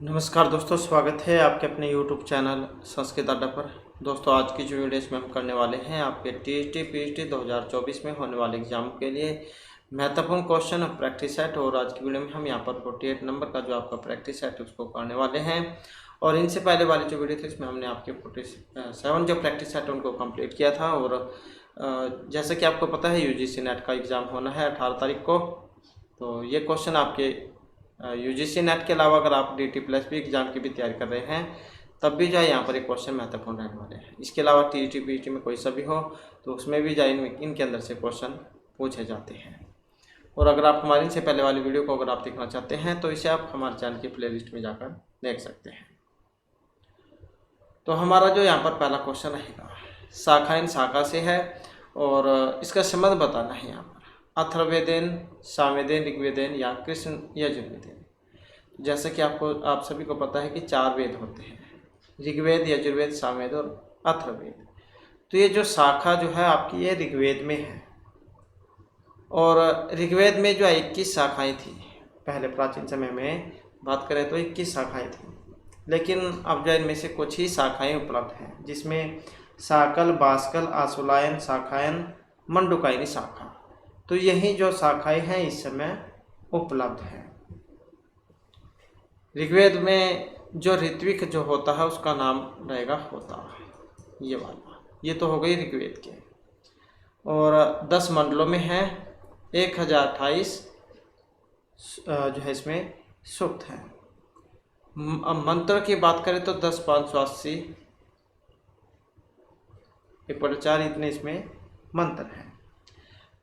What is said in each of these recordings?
नमस्कार दोस्तों, स्वागत है आपके अपने YouTube चैनल संस्कृत अड्डा पर। दोस्तों, आज की जो वीडियो इसमें हम करने वाले हैं आपके टीईटी पीजीटी 2024 में होने वाले एग्जाम के लिए महत्वपूर्ण क्वेश्चन और प्रैक्टिस सेट। और आज की वीडियो में हम यहाँ पर 48 नंबर का जो आपका प्रैक्टिस सेट है उसको करने वाले हैं। और इनसे पहले वाली जो वीडियो थी इसमें हमने आपके 47 जो प्रैक्टिस सेट उनको कंप्लीट किया था। और जैसे कि आपको पता है यूजीसी नेट का एग्ज़ाम होना है 18 तारीख को। तो ये क्वेश्चन आपके यूजीसी नेट के अलावा अगर आप डीटी प्लस भी एग्ज़ाम की भी तैयारी कर रहे हैं तब भी जाए यहाँ पर एक क्वेश्चन महत्वपूर्ण रहने वाले हैं। इसके अलावा टीईटी पीजीटी में कोई सा भी हो तो उसमें भी जाए इनके अंदर से क्वेश्चन पूछे जाते हैं। और अगर आप हमारे इनसे पहले वाली वीडियो को अगर आप देखना चाहते हैं तो इसे आप हमारे चैनल की प्लेलिस्ट में जाकर देख सकते हैं। तो हमारा जो यहाँ पर पहला क्वेश्चन रहेगा, शाखा इन शाखा से है और इसका संबंध बताना है यहाँ पर अथर्ववेदेन, सामवेदेन, ऋग्वेदेन या कृष्ण यजुर्वेदेन। जैसे कि आप सभी को पता है कि 4 वेद होते हैं, ऋग्वेद, यजुर्वेद, सामवेद और अथर्ववेद। तो ये जो शाखा जो है आपकी ये ऋग्वेद में है। और ऋग्वेद में जो 21 शाखाएं थी, पहले प्राचीन समय में बात करें तो 21 शाखाएं थी, लेकिन अब जो इनमें से कुछ ही शाखाएं उपलब्ध हैं, जिसमें साकल, बास्कल, आशुलायन, शाखायन, मंडुकायनी शाखा। तो यही जो शाखाएं हैं इस समय उपलब्ध हैं। ऋग्वेद में जो ऋत्विक जो होता है उसका नाम रहेगा होता, ये वाला। ये तो हो गई ऋग्वेद के। और 10 मंडलों में है, 1028 जो है इसमें सूक्त है। अब मंत्र की बात करें तो 10,580 4 इतने इसमें मंत्र हैं।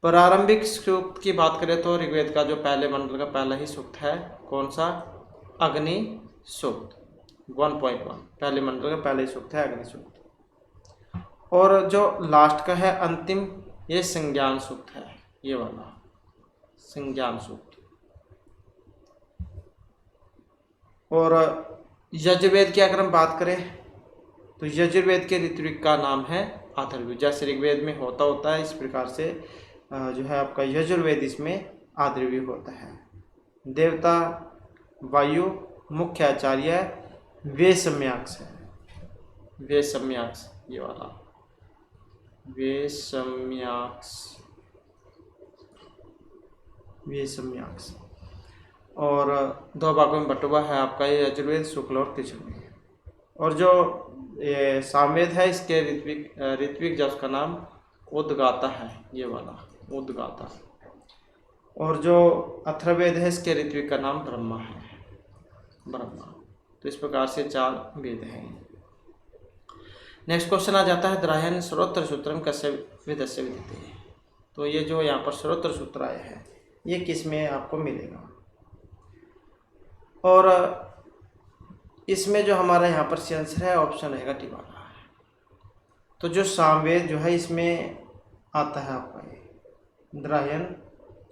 प्रारंभिक सूक्त की बात करें तो ऋग्वेद का जो पहले मंडल का पहला ही सूक्त है, कौन सा? अग्नि सूक्त 1.1, पहले मंडल का पहले ही सूक्त है अग्नि सूक्त। और जो लास्ट का है अंतिम, ये संज्ञान सूक्त है, ये वाला संज्ञान सूक्त। और यजुर्वेद की अगर हम बात करें तो यजुर्वेद के ऋत्विक का नाम है अथर्ववेद। जैसे ऋग्वेद में होता है, इस प्रकार से जो है आपका यजुर्वेद इसमें आद्रव्य होता है। देवता वायु, मुख्य आचार्य वेशम्याक्ष है, वेशम्याक्ष, ये वाला वेशम्याक्ष, वेशम्याक्ष। और 2 भागों में बटा हुआ है आपका ये यजुर्वेद, शुक्ल और कृष्ण। और जो ये सामवेद है इसके ऋत्विक जो उसका नाम उद्गाता है, ये वाला उद्गाता। और जो अथर्ववेद है इसके ऋत्विक का नाम ब्रह्मा है, ब्रह्मा। तो इस प्रकार से 4 वेद हैं। नेक्स्ट क्वेश्चन आ जाता है द्रायण श्रोत्र सूत्रम कस्य वेदस्य विदिते। तो ये जो यहाँ पर श्रोत्र सूत्र आया है ये किस में आपको मिलेगा? और इसमें जो हमारा यहाँ पर आंसर है ऑप्शन रहेगा टी वाला। तो जो सामवेद जो है इसमें आता है आपका ये द्रायण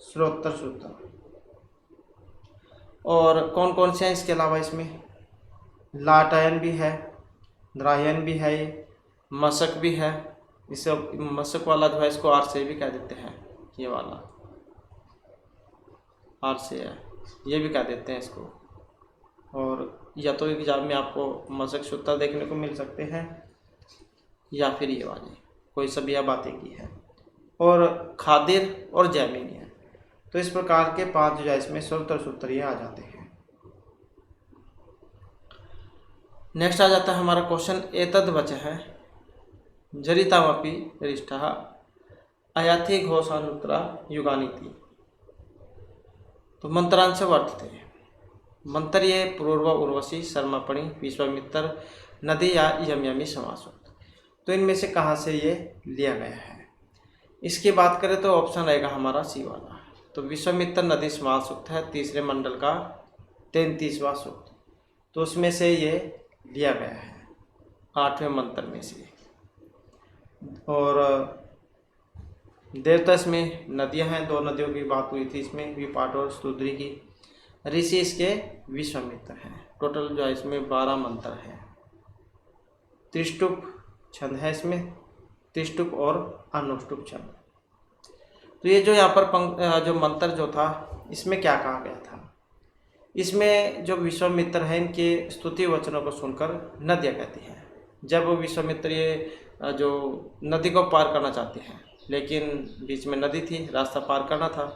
श्रोत्र सूत्र। और कौन कौन से हैं इसके अलावा? इसमें लाटायन भी है, द्रायण भी है, मशक भी है। इसे मशक वाला जो है इसको आर से भी कह देते हैं, ये वाला आर से है, ये भी कह देते हैं इसको। और या तो एग्जाम में आपको मशक सूत्र देखने को मिल सकते हैं या फिर ये वाली कोई सभी बातें की है। और खादिर और जैमिनी है। तो इस प्रकार के 5 जो है इसमें श्रोत्र सूत्र ये आ जाते हैं। नेक्स्ट आ जाता है हमारा क्वेश्चन एतद वचः जरितामपि रिष्ठः अयाथि घोषानुत्तरा युगानीति। तो मंत्रांश वर्तते। मंत्र ये पूर्व उर्वशी, शर्मापणि, विश्वामित्र, नदी या यमयमी समास। तो इनमें से कहाँ से ये लिया गया है? इसकी बात करें तो ऑप्शन रहेगा हमारा सी वाला। तो विश्वामित्र नदी समास सूक्त है, तीसरे मंडल का 33वां सूक्त। तो उसमें से ये लिया गया है 8वें मंत्र में से। और देवता इसमें नदियां हैं, 2 नदियों की बात हुई थी इसमें, विपाट और स्तुद्री की। ऋषि इसके विश्वामित्र हैं। टोटल जो है इसमें 12 मंत्र हैं। त्रिष्टुप छंद है इसमें, त्रिष्टुप और अनुष्टुप छंद। तो ये जो यहाँ पर जो मंत्र जो था इसमें क्या कहा गया था? इसमें जो विश्वामित्र हैं इनके स्तुति वचनों को सुनकर नदियाँ कहती हैं। जब विश्वामित्र ये जो नदी को पार करना चाहते हैं, लेकिन बीच में नदी थी, रास्ता पार करना था,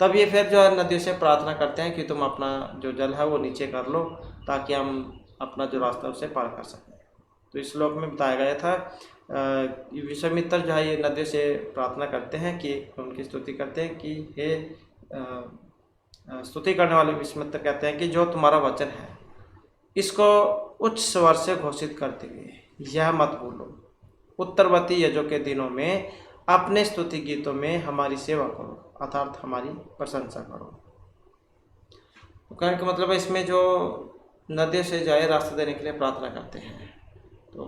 तब ये फिर जो है नदियों से प्रार्थना करते हैं कि तुम अपना जो जल है वो नीचे कर लो ताकि हम अपना जो रास्ता उसे पार कर सकें। तो इस श्लोक में बताया गया था विश्वामित्र जो है ये नदियों से प्रार्थना करते हैं कि उनकी स्तुति करते हैं कि हे स्तुति करने वाले विश्वामित्र कहते हैं कि जो तुम्हारा वचन है इसको उच्च स्वर से घोषित करते हुए यह मत भूलो, उत्तरवर्ती यजों के दिनों में अपने स्तुति गीतों में हमारी सेवा करो, अर्थात हमारी प्रशंसा करो। तो कहने का मतलब है इसमें जो नदियों से जाए रास्ता देने के लिए प्रार्थना करते हैं। तो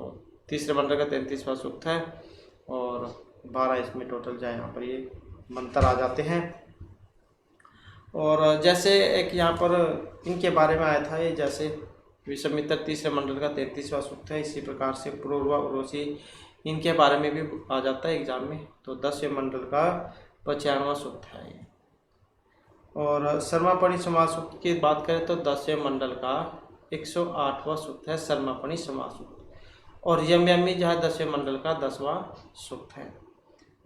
तीसरे मंडल का 33वां सूक्त है और 12 इसमें टोटल जाए यहाँ पर ये मंत्र आ जाते हैं। और जैसे एक यहाँ पर इनके बारे में आया था, ये जैसे विश्वामित्र तीसरे मंडल का 33वां सूक्त है, इसी प्रकार से पूर्वा उर्वशी इनके बारे में भी आ जाता है एग्जाम में। तो 10वें मंडल का 95वां सूक्त है ये। और सर्मापणि समास सूक्त की बात करें तो 10वें मंडल का 108वां सूक्त है सर्मापणि समास सूक्त। और यमयामी जो है 10वें मंडल का 10वां सूक्त है।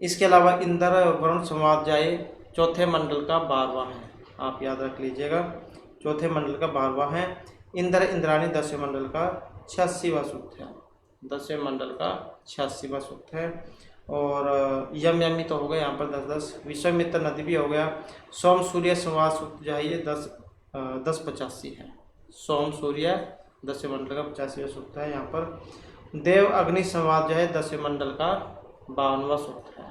इसके अलावा इंद्र वरुण संवाद जाए चौथे मंडल का 12वां है, आप याद रख लीजिएगा, चौथे मंडल का 12वां है। इंद्र इंद्राणी 10वें मंडल का 86वां सूक्त है, 10वें मंडल का 86वां सूक्त है। और यमयामी तो हो गया यहाँ पर 10-10, विश्वामित्र नदी भी हो गया। सोम सूर्य संवाद सूक्त जो है ये 10-85 है, सोम सूर्य 10वें मंडल का 85वां सूक्त है यहाँ पर। देव अग्नि संवाद जो है 10वें मंडल का 52वां सूक्त है।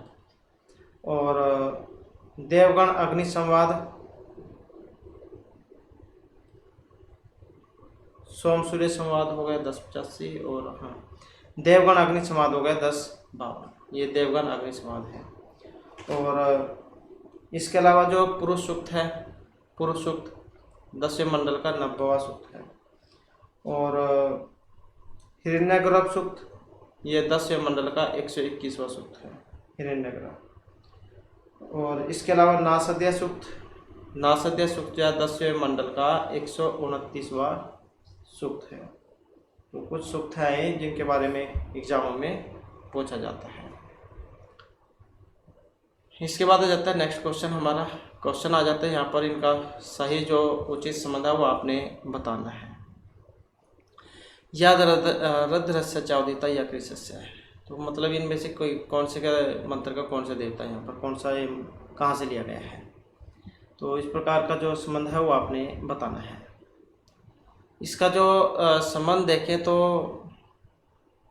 और देवगण अग्नि संवाद सोम सूर्य संवाद हो गया 10-85 और हाँ देवगण अग्नि संवाद हो गया 10-52, ये देवगण अग्नि संवाद है। और इसके अलावा जो पुरुष सूक्त है, पुरुष सूक्त 10वें मंडल का 90वां सूक्त है। और हिरण्यगर्भ सूक्त ये 10वें मंडल का 121वां सूक्त है, हिरण्यगर्भ। और इसके अलावा नासद्य सूक्त, नासद्य सूक्त जो है 10वें मंडल का 129वां सूक्त है। तो कुछ सूक्त हैं जिनके बारे में एग्जामों में पूछा जाता है। इसके बाद आ जाता है नेक्स्ट क्वेश्चन, हमारा क्वेश्चन आ जाता है यहाँ पर, इनका सही जो उचित संबंध है वो आपने बताना है। याद रद्रस्य चावदिता या कृष्य है, तो मतलब इनमें से कोई कौन से का मंत्र का कौन सा देवता है यहाँ पर, कौन सा कहाँ से लिया गया है। तो इस प्रकार का जो संबंध है वो आपने बताना है। इसका जो संबंध देखें तो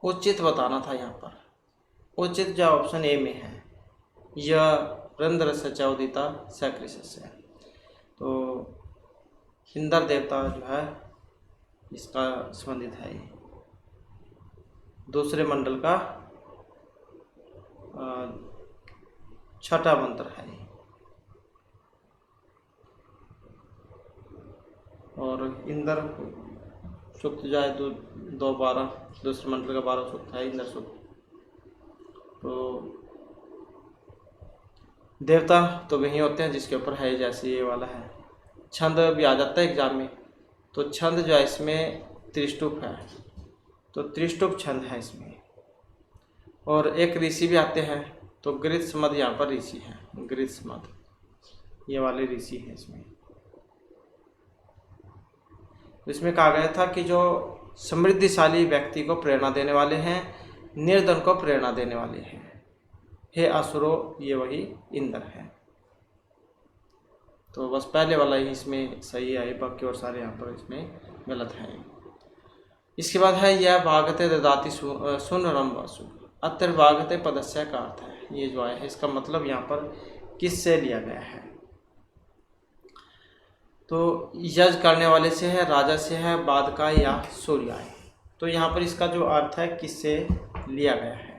उचित बताना था यहाँ पर। उचित जो ऑप्शन ए में है, यह रंध्रस्य चावदिता सकृष्य है। तो इंद्र देवता जो है इसका संबंधित है ये, दूसरे मंडल का 6ठा मंत्र है ये। और इंद्र सूक्त जो है 2-12, दूसरे मंडल का 12 सूक्त है इंद्र सूक्त। तो देवता तो वही होते हैं जिसके ऊपर है, जैसे ये वाला है। छंद भी आ जाता है एग्जाम में, तो छंद जो है इसमें त्रिष्टुप है, तो त्रिष्टुप छंद है इसमें। और एक ऋषि भी आते हैं, तो गृत्समद यहाँ पर ऋषि है, गृत्समद ये वाले ऋषि है इसमें। इसमें कहा गया था कि जो समृद्धिशाली व्यक्ति को प्रेरणा देने वाले हैं, निर्धन को प्रेरणा देने वाले हैं, हे असुरो, ये वही इंद्र है। तो बस पहले वाला ही इसमें सही है, बाकी और सारे यहाँ पर इसमें गलत हैं। इसके बाद है यह भागते ददाति सुन रम वासु, अत्र भागते पदस्य का अर्थ है। ये जो आया है इसका मतलब यहाँ पर किससे लिया गया है, तो यज करने वाले से है, राजा से है, बाद का या सूर्य है। तो यहाँ पर इसका जो अर्थ है किससे लिया गया है।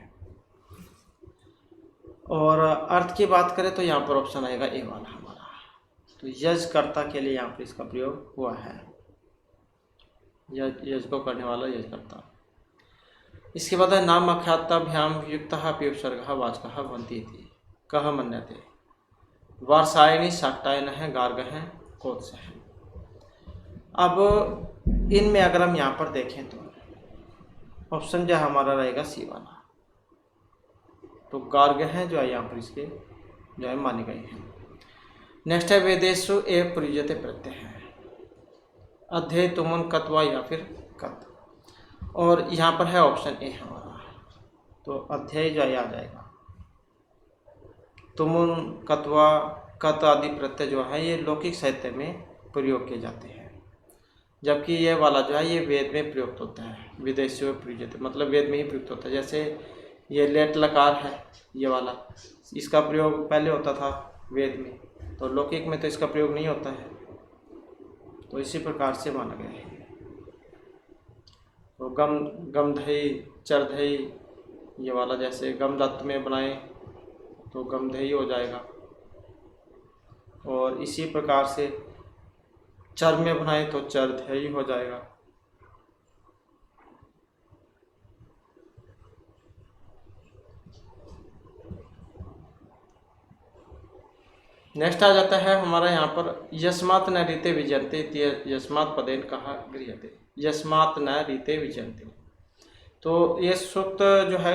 और अर्थ की बात करें तो यहाँ पर ऑप्शन आएगा ए वाला हमारा, तो यजकर्ता के लिए यहाँ पर इसका प्रयोग हुआ है, यज को करने वाला यजकर्ता। इसके बाद है नाम आख्याताभ्याम युक्त उपसर्ग वाचक बनती थी कह मन्यते वारसायनी शाक्टायन है गार्ग है कोत्स है। अब इनमें अगर हम यहाँ पर देखें तो ऑप्शन जो हमारा रहेगा सी वाला। तो गार्ग हैं जो है यहाँ पर इसके जो है माने गए हैं। नेक्स्ट है वेदेशु एव प्रयुज्यते प्रत्यय है, अध्यय तुमन कत्वा या फिर कत। और यहाँ पर है ऑप्शन ए हमारा, तो अध्यय जो है आ जाएगा। तुमुन कत्वा कत आदि प्रत्यय जो है ये लौकिक साहित्य में प्रयोग किए जाते हैं, जबकि ये वाला जो है ये वेद में प्रयुक्त होता है। विदेशियों प्रयुज्यते मतलब वेद में ही प्रयुक्त होता है। जैसे ये लेट लकार है ये वाला, इसका प्रयोग पहले होता था वेद में, तो लौकिक में तो इसका प्रयोग नहीं होता है। तो इसी प्रकार से माना गया है। तो गमधई चरधई ये वाला जैसे गमदत्त में बनाए तो गमधई हो जाएगा, और इसी प्रकार से चर में बनाए तो चरधई हो जाएगा। नेक्स्ट आ जाता है हमारा यहाँ पर यस्मात् न रीते विजयन्ते, यस्मात् पदेन कहा गृह्यते, यस्मात् न रीते विजयन्ते। तो ये सूक्त जो है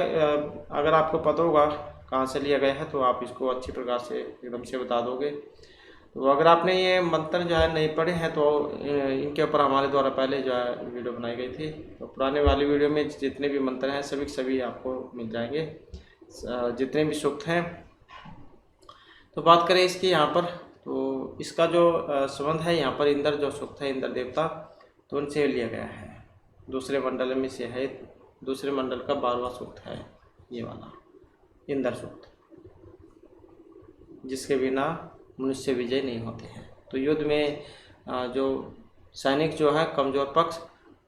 अगर आपको पता होगा कहाँ से लिया गया है तो आप इसको अच्छी प्रकार से एकदम से बता दोगे। तो अगर आपने ये मंत्र जो है नहीं पढ़े हैं तो इनके ऊपर हमारे द्वारा पहले जो है वीडियो बनाई गई थी। तो पुराने वाली वीडियो में जितने भी मंत्र हैं सभी सभी आपको मिल जाएंगे, जितने भी सूक्त हैं। तो बात करें इसकी यहाँ पर, तो इसका जो संबंध है यहाँ पर इंद्र जो सूक्त है, इंद्र देवता, तो उनसे लिया गया है। दूसरे मंडल में से है, दूसरे मंडल का 12वां सूक्त है ये वाला इंद्र सूक्त, जिसके बिना मनुष्य विजय नहीं होते हैं। तो युद्ध में जो सैनिक जो है कमजोर पक्ष,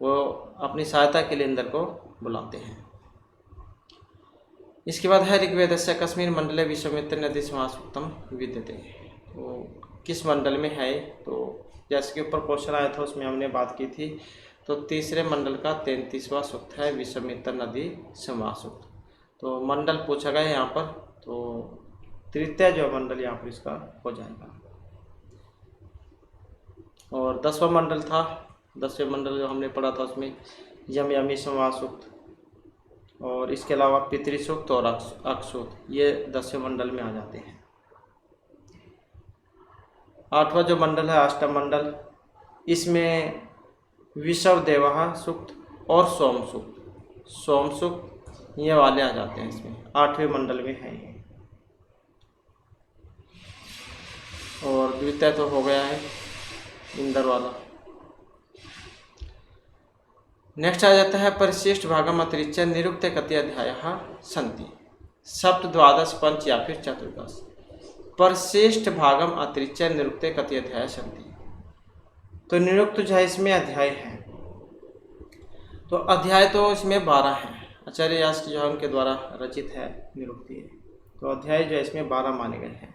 वो अपनी सहायता के लिए इंद्र को बुलाते हैं। इसके बाद है ऋग्वेद से कश्मीर मंडले विश्वामित्र नदी समासूक्तम विद्यते। तो किस मंडल में है, तो जैसे कि ऊपर क्वेश्चन आया था उसमें हमने बात की थी। तो तीसरे मंडल का 33वां सूक्त है विश्वामित्र नदी समासूक्त। तो मंडल पूछा गया यहाँ पर, तो तृतीय जो मंडल यहाँ पर इसका हो जाएगा। और 10वां मंडल था, 10वें मंडल जो हमने पढ़ा था उसमें यम यमी समासूक्त, और इसके अलावा पितृसूक्त और अक्षसूक्त, ये 10वें मंडल में आ जाते हैं। 8वां जो मंडल है अष्टम मंडल, इसमें विषव देवा सूक्त और सोम सूक्त ये वाले आ जाते हैं इसमें, 8वें मंडल में है ये। और द्वितीय तो हो गया है इंद्र वाला। नेक्स्ट आ जाता है परिशिष्ट भागम अतिरिच्य निरुक्त कति अध्यायः सन्ति, सप्त द्वादश पंच या फिर चतुर्दश। परिशिष्ट भागम अतिरिच्य निरुक्त कति अध्याय सन्ति। तो निरुक्त जो है इसमें अध्याय है, तो अध्याय तो इसमें 12 हैं। आचार्य व्यास जो है उनके द्वारा रचित है निरुक्ति, तो अध्याय जो है इसमें 12 माने गए हैं।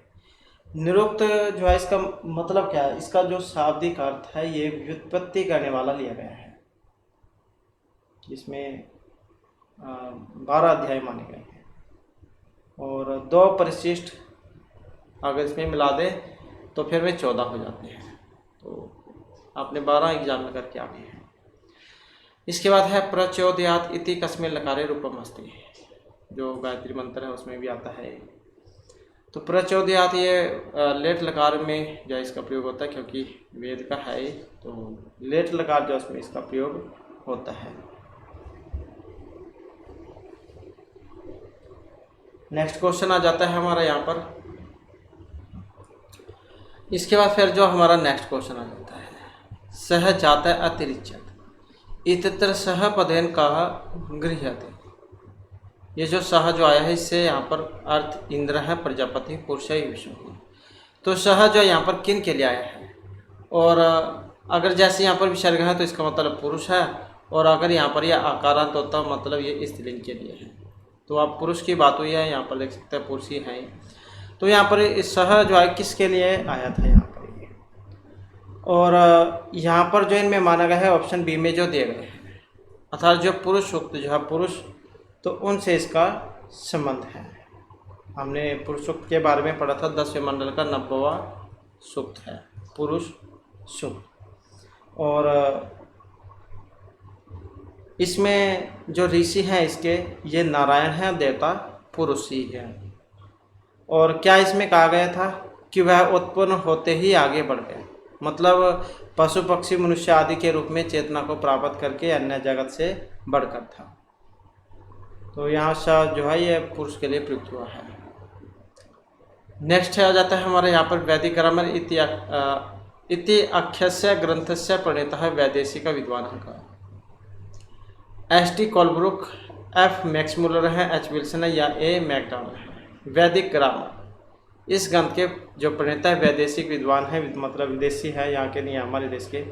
निरुक्त जो है इसका मतलब क्या है, इसका जो शाब्दिक अर्थ है ये व्युत्पत्ति करने वाला लिया गया है। इसमें 12 अध्याय माने गए हैं, और 2 परिशिष्ट अगर इसमें मिला दे तो फिर वे 14 हो जाते हैं। तो आपने 12 एग्जाम में करके आ गए हैं। इसके बाद है प्रचोदयात इति कस्मिन् लकारे रूपम अस्ति, जो गायत्री मंत्र है उसमें भी आता है। तो प्रचोदयात ये लेट लकार में जो इसका प्रयोग होता है, क्योंकि वेद का है तो लेट लकार जो उसमें इसका प्रयोग होता है। नेक्स्ट क्वेश्चन आ जाता है हमारा यहाँ पर। इसके बाद फिर जो हमारा नेक्स्ट क्वेश्चन आ जाता है सह जाता अतिरिच्यत इतत्र सह पदेन कहा गृह्यते। ये जो सह जो आया है इससे यहाँ पर अर्थ इंद्र है, प्रजापति, पुरुष है, विष्णु। तो सह जो यहाँ पर किन के लिए आया है, और अगर जैसे यहाँ पर विसर्ग है तो इसका मतलब पुरुष है, और अगर यहाँ पर यह आकारांत होता मतलब ये स्त्रीलिंग के लिए है। तो आप पुरुष की बात हुई है, यहाँ पर देख सकते हैं पुरुष ही है। तो यहाँ पर सह जो है किसके लिए आया था यहाँ पर ये, और यहाँ पर जो इनमें माना गया है ऑप्शन बी में जो दिए गए हैं, अर्थात जो पुरुष सूक्त जो है पुरुष, तो उनसे इसका संबंध है। हमने पुरुष सूक्त के बारे में पढ़ा था, 10वें मंडल का 90वां सूक्त है पुरुष सूक्त। और इसमें जो ऋषि हैं इसके ये नारायण हैं, देवता पुरुष ही है। और क्या इसमें कहा गया था कि वह उत्पन्न होते ही आगे बढ़ गए, मतलब पशु पक्षी मनुष्य आदि के रूप में चेतना को प्राप्त करके अन्य जगत से बढ़कर था। तो यहाँ से जो है ये पुरुष के लिए प्रयुक्त हुआ है। नेक्स्ट आ जाता है हमारे यहाँ पर वैदिक ग्रामर इति आख्यस्य ग्रंथस्य प्रणेता है वैदेशिक विद्वान का एस.टी. Colebrook, F. मैक्समुलर है, एच. विल्सन है या ए. मैकडॉनल्ड है। वैदिक ग्रामर इस ग्रंथ के जो प्रणेता है वैदेशिक विद्वान है, मतलब विदेशी है, यहाँ के नहीं हमारे देश के।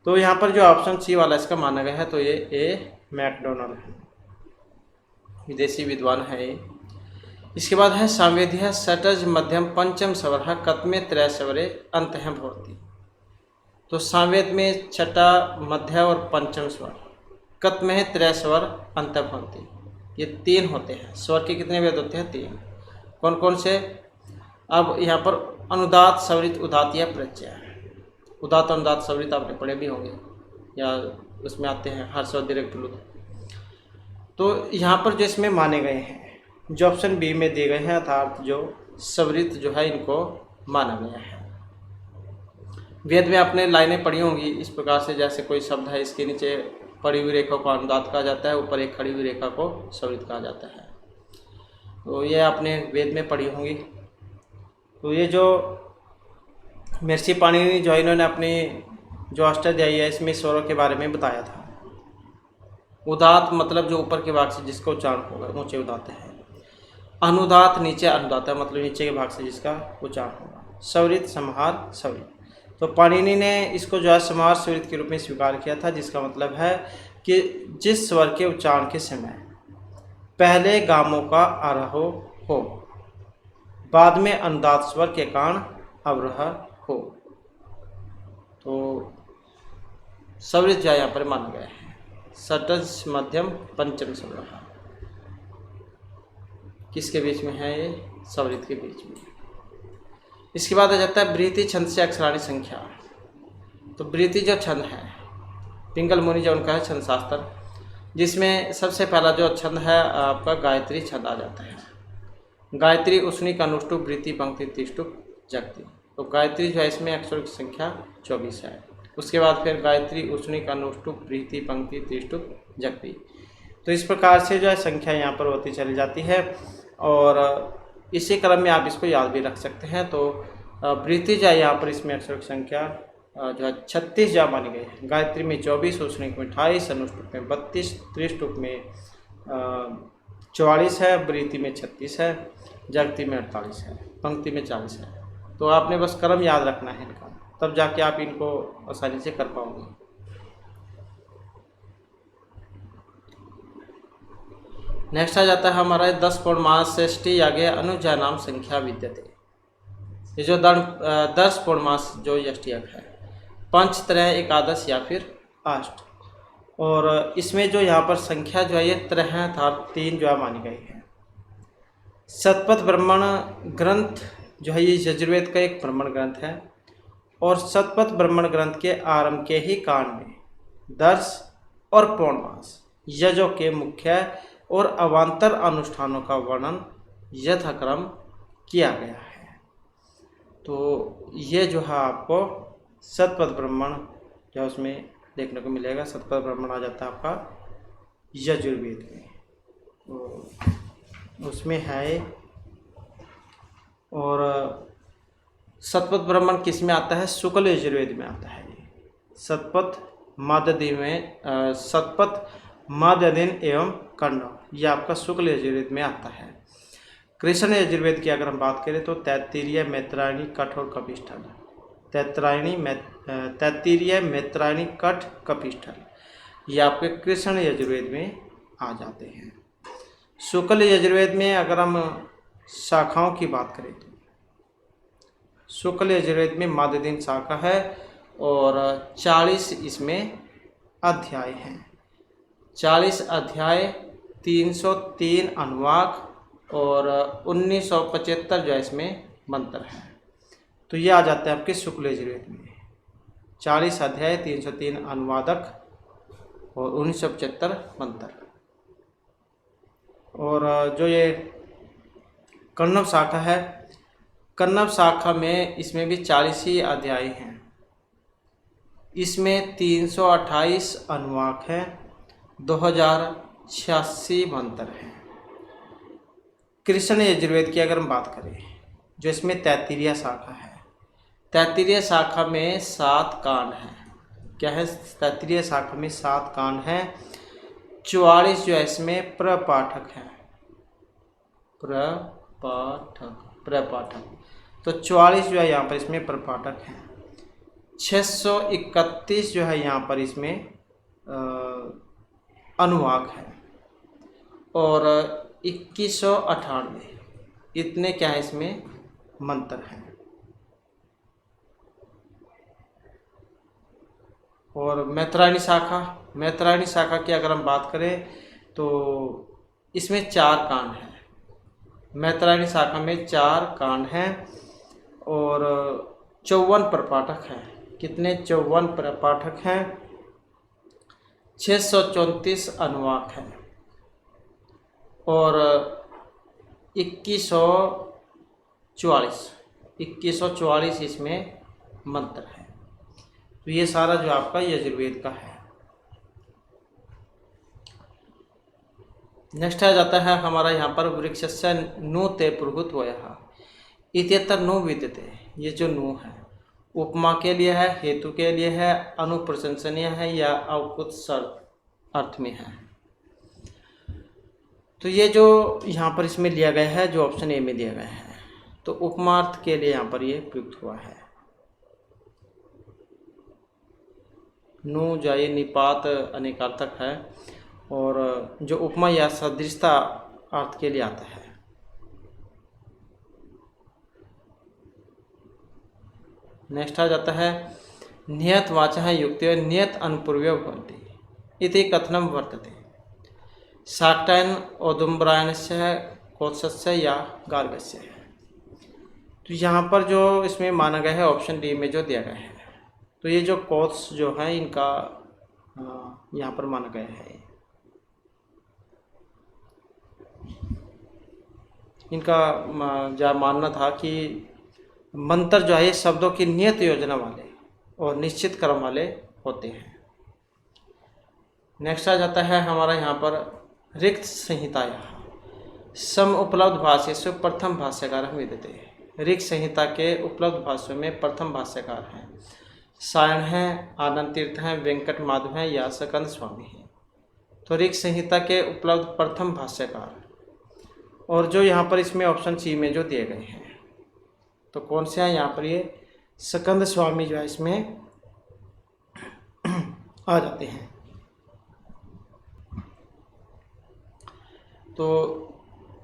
तो यहाँ पर जो ऑप्शन सी वाला इसका माना गया है तो ये ए. मैकडॉनल्ड है, विदेशी विद्वान है। इसके बाद है सामवेद्य षटज मध्यम पंचम स्वर कत्मे त्रय स्वरे अंत भवति। तो सामवेद में छठा, मध्य और पंचम स्वर, कत में है त्रय स्वर अंत भवति, ये 3 होते हैं। स्वर के कितने वेद होते हैं? 3। कौन कौन से? अब यहाँ पर अनुदात, सवरित, उदात या प्रत्यय। उदात अनुदात सवरित आपने पढ़े भी होंगे या उसमें आते हैं हर्ष और दीर्घ प्लुत। तो यहाँ पर जो इसमें माने गए हैं जो ऑप्शन बी में दिए गए हैं, अर्थात जो सवरित जो है इनको माना गया है। वेद में आपने लाइनें पढ़ी होंगी इस प्रकार से, जैसे कोई शब्द है इसके नीचे पड़ी हुई रेखा को अनुदात कहा जाता है, ऊपर एक खड़ी हुई रेखा को सवरित कहा जाता है। तो ये आपने वेद में पढ़ी होंगी। तो ये जो महर्षि पाणिनि जो इन्होंने अपनी जो अष्टाध्यायी है इसमें स्वरों के बारे में बताया था। उदात मतलब जो ऊपर के भाग से जिसका उच्चारण होगा ऊंचे उदात है। अनुदात नीचे अनुदात है, मतलब नीचे के भाग से जिसका उच्चारण होगा। सवरित समहार सवरित। तो पाणिनि ने इसको जो है समहार सवरित के रूप में स्वीकार किया था, जिसका मतलब है कि जिस स्वर के उच्चारण के समय पहले गामों का आरोह हो, बाद में अनुदात स्वर के कारण अवरोह हो। तो सवरित जो यहाँ पर माना गया है। षटज मध्यम पंचम स्वर किसके बीच में है? ये सवरित के बीच में। इसके बाद आ जाता है बृहति छंद से अक्षराणी संख्या। तो बृहति जो छंद है, पिंगल मुनि जो उनका है छंद शास्त्र, जिसमें सबसे पहला जो छंद है आपका गायत्री छंद आ जाता है। गायत्री उष्णिक अनुष्टुप बृहति पंक्ति त्रिष्टुप जगति। तो गायत्री जो है इसमें अक्षरों की संख्या 24 है। उसके बाद फिर गायत्री उष्णिक अनुष्टुप बृहति पंक्ति त्रिष्टुप जगति। तो इस प्रकार से जो है संख्या यहाँ पर होती चली जाती है और इसी क्रम में आप इसको याद भी रख सकते हैं। तो बृहति जो है यहाँ पर इसमें अक्षरों की संख्या जो है 36 जो मानी गई है। गायत्री में 24, उष्णिक में 28, अनुष्टुप में 32, त्रिष्टुप में 44 है, बृहति में 36 है, जगति में 48 है, पंक्ति में 40 है। तो आपने बस क्रम याद रखना है इनका, तब जाके आप इनको आसानी से कर पाओगे। नेक्स्ट आ जाता है हमारा 10 पौर्णमास षष्ठी आगे अनुजा नाम संख्या विद्यते। ये जो 10 पौर्णमास जो यष्टियक है, पंचत्रय, एकादश या फिर अष्ट। और इसमें जो यहाँ पर संख्या जो है ये त्रय अर्थात 3 जो है मानी गई है। शतपथ ब्राह्मण ग्रंथ जो है ये यजुर्वेद का एक ब्राह्मण ग्रंथ है और शतपथ ब्राह्मण ग्रंथ के आरंभ के ही कांड में दर्श और पौर्णमास यजों के मुख्य और अवान्तर अनुष्ठानों का वर्णन यथाक्रम किया गया है। तो ये जो है आपको शतपथ ब्राह्मण जो उसमें देखने को मिलेगा। शतपथ ब्राह्मण आ जाता है आपका यजुर्वेद में, तो उसमें है। और शतपथ ब्राह्मण किस में आता है? शुक्ल यजुर्वेद में आता है। शतपथ माददी में शतपथ माददीन एवं कर्ण, यह आपका शुक्ल यजुर्वेद में आता है। कृष्ण यजुर्वेद की अगर हम बात करें तो तैत्तिरीय, मैत्रायणी, कठ और कपिष्ठल। तैत्तिरीय, मैत्रायणी, कठ, कपिष्ठल ये आपके कृष्ण यजुर्वेद में आ जाते हैं। शुक्ल यजुर्वेद में अगर हम शाखाओं की बात करें तो शुक्ल यजुर्वेद में माददीन शाखा है और 40 इसमें अध्याय हैं। 40 अध्याय, 303 अनुवाक और 1975 जो है इसमें मंत्र है। तो ये आ जाता है आपके शुक्ल यजुर्वेद में। 40 अध्याय, 303 अनुवादक और 1975 मंत्र। और जो ये कण्व शाखा है, कण्व शाखा में इसमें भी 40 ही अध्याय हैं। इसमें 328 अनुवाक हैं, 2086 मंत्र हैं। कृष्ण यजुर्वेद की अगर हम बात करें, जो इसमें तैत्तिरीय शाखा है, तैत्तिरीय शाखा में 7 कांड हैं। क्या है? तैत्तिरीय शाखा में 7 कांड हैं। 44 जो है इसमें प्रपाठक हैं, प्रपाठक। तो 44 जो है यहाँ पर इसमें प्रपाठक हैं। 631 जो है यहाँ पर इसमें अनुवाक है और 2198 इतने क्या है इसमें मंत्र हैं। और मैत्रायणी शाखा की अगर हम बात करें तो इसमें 4 कांड हैं। मैत्रायणी शाखा में 4 कांड हैं और 54 प्रपाठक हैं। कितने? 54 प्रपाठक हैं। 634 अनुवाक हैं और 2144 इसमें मंत्र हैं। तो ये सारा जो आपका यजुर्वेद का है। नेक्स्ट आ जाता है हमारा यहाँ पर वृक्षस्य नु ते पुरुहूत वयः इत्यत्र नु विद्यते। ये जो नु है उपमा के लिए है, हेतु के लिए है, अनुप्रशंसनीय है या अवकुत्सर अर्थ में है। तो ये जो यहाँ पर इसमें लिया गया है, जो ऑप्शन ए में दिया गया है, तो उपमार्थ के लिए यहाँ पर ये प्रयुक्त हुआ है। नु जाए निपात अनेकार्थक है और जो उपमा या सदृशता अर्थ के लिए आता है। नेक्स्ट आ जाता है नियत वाचः युक्तयो नियत अनुपूर्वयो भवन्ति इति कथनं वर्तते। शाक्टायन औदुम्बरायणस्य कोत्सस्य या गार्गस्य है। तो यहाँ पर जो इसमें माना गया है ऑप्शन डी में जो दिया गया है, तो ये जो कोत्स जो है इनका यहाँ पर माना गया है। इनका जो मानना था कि मंत्र जो है शब्दों की नियत योजना वाले और निश्चित क्रम वाले होते हैं। नेक्स्ट आ जाता है हमारा यहाँ पर रिक्त संहिताया सम उपलब्ध भाष्येषु प्रथम भाष्यकार विद्यते। रिक्त संहिता के उपलब्ध भाष्यों में प्रथम भाष्यकार हैं सायण हैं, आनंद तीर्थ हैं, वेंकट माधव हैं या सकंद स्वामी हैं। तो रिक्त संहिता के उपलब्ध प्रथम भाष्यकार, और जो यहाँ पर इसमें ऑप्शन सी में जो दिए गए हैं, तो कौन से हैं यहाँ पर? ये सकंद स्वामी जो है इसमें आ जाते हैं। तो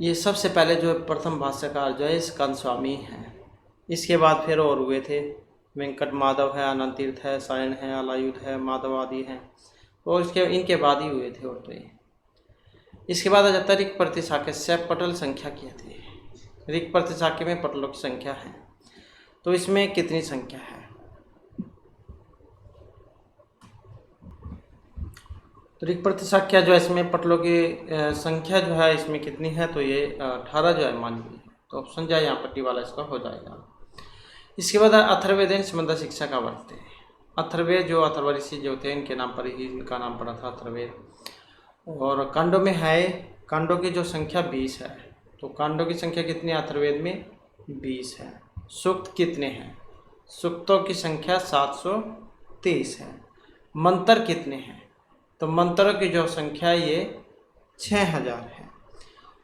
ये सबसे पहले जो प्रथम भाष्यकार जो है सकंद स्वामी हैं। इसके बाद फिर और हुए थे, वेंकट माधव है, आनंद तीर्थ है, सायण है, अलायुध है, माधव आदि हैं, और इनके बाद ही हुए थे। और तो ये इसके बाद आ जाता है ऋक् प्रतिशाख्य से पटल संख्या की थी। ऋक् प्रतिशाख्य में पटलों की संख्या है, तो इसमें कितनी संख्या है? तो ऋक् प्रतिशाख्या जो है इसमें पटलों की संख्या जो है इसमें कितनी है? तो ये 18 जो है मान ली। तो ऑप्शन जो है यहाँ पट्टी वाला इसका हो जाएगा। इसके बाद अथर्वेदेन संबंध शिक्षा का वर्त है। अथर्वेद जो अथर्व ऋषि जो थे इनके नाम पर ही इनका नाम पड़ा था अथर्वेद। और कांडों में है, कांडों की जो संख्या 20 है। तो कांडों की संख्या कितनी है अथर्वेद में? 20 है। सूक्त कितने हैं? सूक्तों की संख्या 723 है। मंत्र कितने हैं? तो मंत्रों की जो संख्या ये 6000 है।